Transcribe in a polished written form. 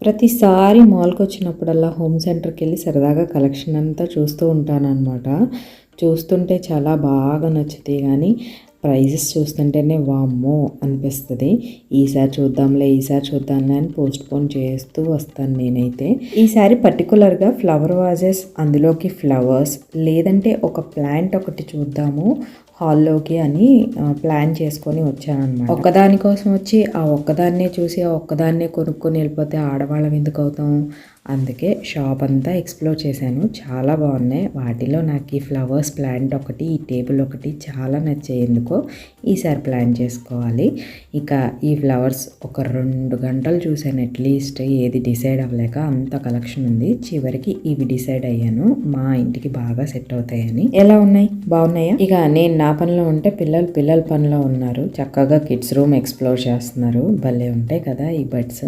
ప్రతిసారి మాల్కి వచ్చినప్పుడల్లా హోమ్ సెంటర్కి వెళ్ళి సరదాగా కలెక్షన్ అంతా చూస్తూ ఉంటానన్నమాట. చూస్తుంటే చాలా బాగా నచ్చుతాయి కానీ ప్రైజెస్ చూస్తుంటేనే వామ్మో అనిపిస్తుంది. ఈసారి చూద్దాంలే అని పోస్ట్పోన్ చేస్తూ వస్తాను నేనైతే. ఈసారి పర్టికులర్గా ఫ్లవర్ వాజెస్, అందులోకి ఫ్లవర్స్, లేదంటే ఒక ప్లాంట్ ఒకటి చూద్దాము హాల్లోకి అని ప్లాన్ చేసుకొని వచ్చానమాట. ఒక్కదాని కోసం వచ్చి ఆ ఒక్కదాన్నే చూసి ఆ ఒక్కదాన్నే కొనుక్కొని వెళ్ళిపోతే ఆడవాళ్ళం ఎందుకు అవుతాం? అందుకే షాప్ అంతా ఎక్స్ప్లోర్ చేశాను. చాలా బాగున్నాయి. వాటిలో నాకు ఈ ఫ్లవర్స్ ప్లాంట్ ఒకటి, ఈ టేబుల్ ఒకటి చాలా నచ్చాయి. ఎందుకో ఈసారి ప్లాన్ చేసుకోవాలి. ఇక ఈ ఫ్లవర్స్ ఒక 2 గంటలు చూశాను అట్లీస్ట్, ఏది డిసైడ్ అవ్వలేక. అంత కలెక్షన్ ఉంది. చివరికి ఇవి డిసైడ్ అయ్యాను, మా ఇంటికి బాగా సెట్ అవుతాయని. ఎలా ఉన్నాయి? బాగున్నాయా? ఇక నేను నా పనిలో ఉంటే పిల్లల పనిలో ఉన్నారు. చక్కగా కిడ్స్ రూమ్ ఎక్స్ప్లోర్ చేస్తున్నారు. భలే ఉంటాయి కదా ఈ బర్డ్స్.